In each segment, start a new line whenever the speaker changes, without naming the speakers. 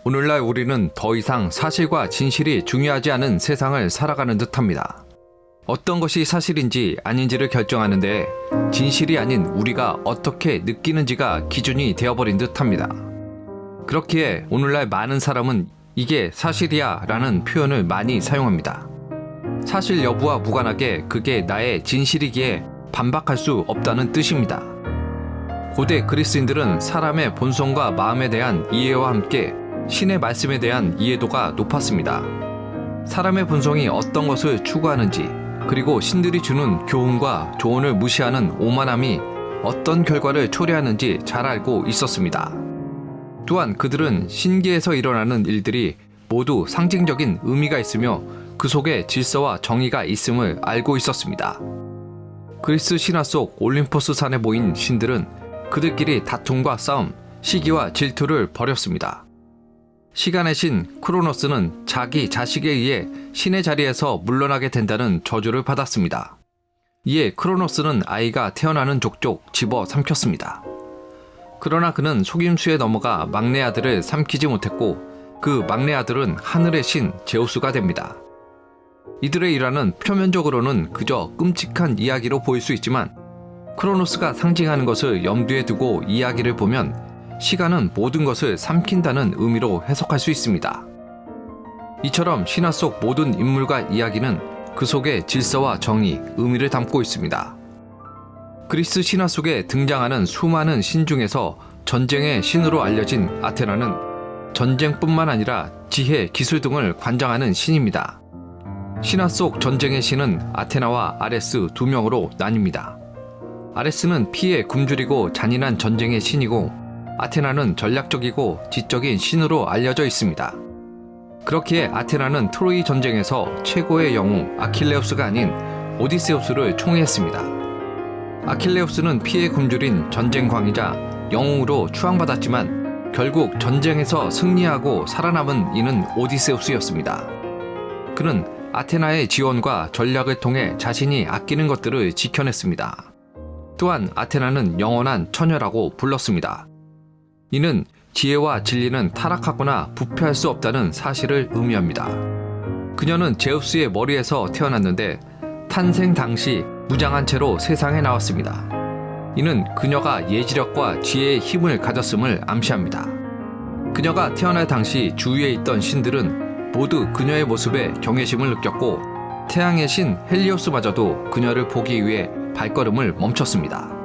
오늘날 우리는 더 이상 사실과 진실이 중요하지 않은 세상을 살아가는 듯합니다. 어떤 것이 사실인지 아닌지를 결정하는데 진실이 아닌 우리가 어떻게 느끼는지가 기준이 되어버린 듯합니다. 그렇기에 오늘날 많은 사람은 이게 사실이야 라는 표현을 많이 사용합니다. 사실 여부와 무관하게 그게 나의 진실이기에 반박할 수 없다는 뜻입니다. 고대 그리스인들은 사람의 본성과 마음에 대한 이해와 함께 신의 말씀에 대한 이해도가 높았습니다. 사람의 본성이 어떤 것을 추구하는지, 그리고 신들이 주는 교훈과 조언을 무시하는 오만함이 어떤 결과를 초래하는지 잘 알고 있었습니다. 또한 그들은 신기에서 일어나는 일들이 모두 상징적인 의미가 있으며 그 속에 질서와 정의가 있음을 알고 있었습니다. 그리스 신화 속 올림포스 산에 모인 신들은 그들끼리 다툼과 싸움, 시기와 질투를 벌였습니다. 시간의 신 크로노스는 자기 자식에 의해 신의 자리에서 물러나게 된다는 저주를 받았습니다. 이에 크로노스는 아이가 태어나는 족족 집어삼켰습니다. 그러나 그는 속임수에 넘어가 막내 아들을 삼키지 못했고 그 막내 아들은 하늘의 신 제우스가 됩니다. 이들의 일화는 표면적으로는 그저 끔찍한 이야기로 보일 수 있지만 크로노스가 상징하는 것을 염두에 두고 이야기를 보면 시간은 모든 것을 삼킨다는 의미로 해석할 수 있습니다. 이처럼 신화 속 모든 인물과 이야기는 그 속에 질서와 정의, 의미를 담고 있습니다. 그리스 신화 속에 등장하는 수많은 신 중에서 전쟁의 신으로 알려진 아테나는 전쟁뿐만 아니라 지혜, 기술 등을 관장하는 신입니다. 신화 속 전쟁의 신은 아테나와 아레스 두 명으로 나뉩니다. 아레스는 피의 굶주리고 잔인한 전쟁의 신이고 아테나는 전략적이고 지적인 신으로 알려져 있습니다. 그렇기에 아테나는 트로이 전쟁에서 최고의 영웅 아킬레우스가 아닌 오디세우스를 총애했습니다. 아킬레우스는 피에 굶주린 전쟁 광이자 영웅으로 추앙받았지만 결국 전쟁에서 승리하고 살아남은 이는 오디세우스였습니다. 그는 아테나의 지원과 전략을 통해 자신이 아끼는 것들을 지켜냈습니다. 또한 아테나는 영원한 처녀라고 불렀습니다. 이는 지혜와 진리는 타락하거나 부패할 수 없다는 사실을 의미합니다. 그녀는 제우스의 머리에서 태어났는데 탄생 당시 무장한 채로 세상에 나왔습니다. 이는 그녀가 예지력과 지혜의 힘을 가졌음을 암시합니다. 그녀가 태어날 당시 주위에 있던 신들은 모두 그녀의 모습에 경외심을 느꼈고 태양의 신 헬리오스마저도 그녀를 보기 위해 발걸음을 멈췄습니다.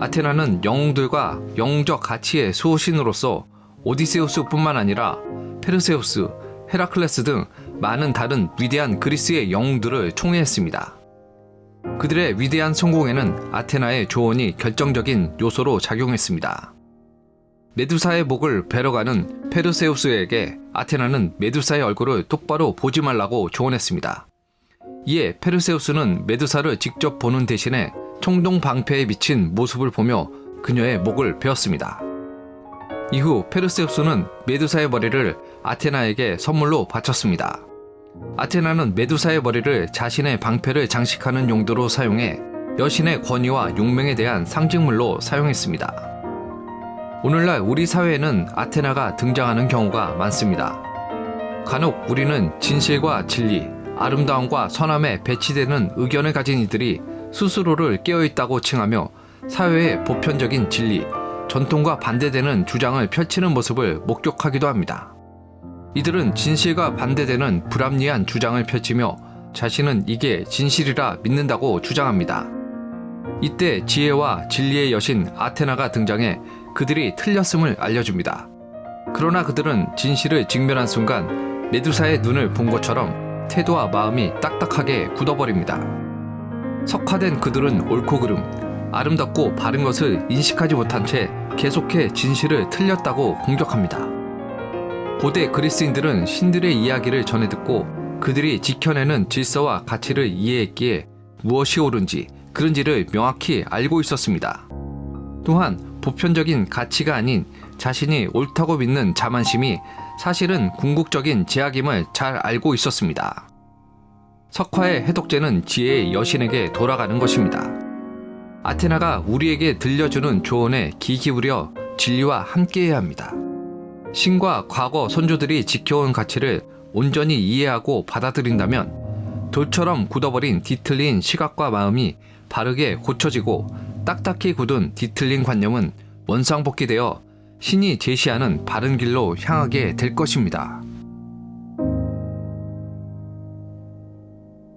아테나는 영웅들과 영웅적 가치의 수호신으로서 오디세우스뿐만 아니라 페르세우스, 헤라클레스 등 많은 다른 위대한 그리스의 영웅들을 총애했습니다. 그들의 위대한 성공에는 아테나의 조언이 결정적인 요소로 작용했습니다. 메두사의 목을 베러 가는 페르세우스에게 아테나는 메두사의 얼굴을 똑바로 보지 말라고 조언했습니다. 이에 페르세우스는 메두사를 직접 보는 대신에 총동 방패에 비친 모습을 보며 그녀의 목을 베었습니다. 이후 페르세우스는 메두사의 머리를 아테나에게 선물로 바쳤습니다. 아테나는 메두사의 머리를 자신의 방패를 장식하는 용도로 사용해 여신의 권위와 용맹에 대한 상징물로 사용했습니다. 오늘날 우리 사회에는 아테나가 등장하는 경우가 많습니다. 간혹 우리는 진실과 진리, 아름다움과 선함에 배치되는 의견을 가진 이들이 스스로를 깨어있다고 칭하며 사회의 보편적인 진리, 전통과 반대되는 주장을 펼치는 모습을 목격하기도 합니다. 이들은 진실과 반대되는 불합리한 주장을 펼치며 자신은 이게 진실이라 믿는다고 주장합니다. 이때 지혜와 진리의 여신 아테나가 등장해 그들이 틀렸음을 알려줍니다. 그러나 그들은 진실을 직면한 순간 메두사의 눈을 본 것처럼 태도와 마음이 딱딱하게 굳어버립니다. 석화된 그들은 옳고 그름, 아름답고 바른 것을 인식하지 못한 채 계속해 진실을 틀렸다고 공격합니다. 고대 그리스인들은 신들의 이야기를 전해 듣고 그들이 지켜내는 질서와 가치를 이해했기에 무엇이 옳은지 그른지를 명확히 알고 있었습니다. 또한 보편적인 가치가 아닌 자신이 옳다고 믿는 자만심이 사실은 궁극적인 제약임을 잘 알고 있었습니다. 석화의 해독제는 지혜의 여신에게 돌아가는 것입니다. 아테나가 우리에게 들려주는 조언에 귀 기울여 진리와 함께해야 합니다. 신과 과거 선조들이 지켜온 가치를 온전히 이해하고 받아들인다면 돌처럼 굳어버린 뒤틀린 시각과 마음이 바르게 고쳐지고 딱딱히 굳은 뒤틀린 관념은 원상복귀되어 신이 제시하는 바른 길로 향하게 될 것입니다.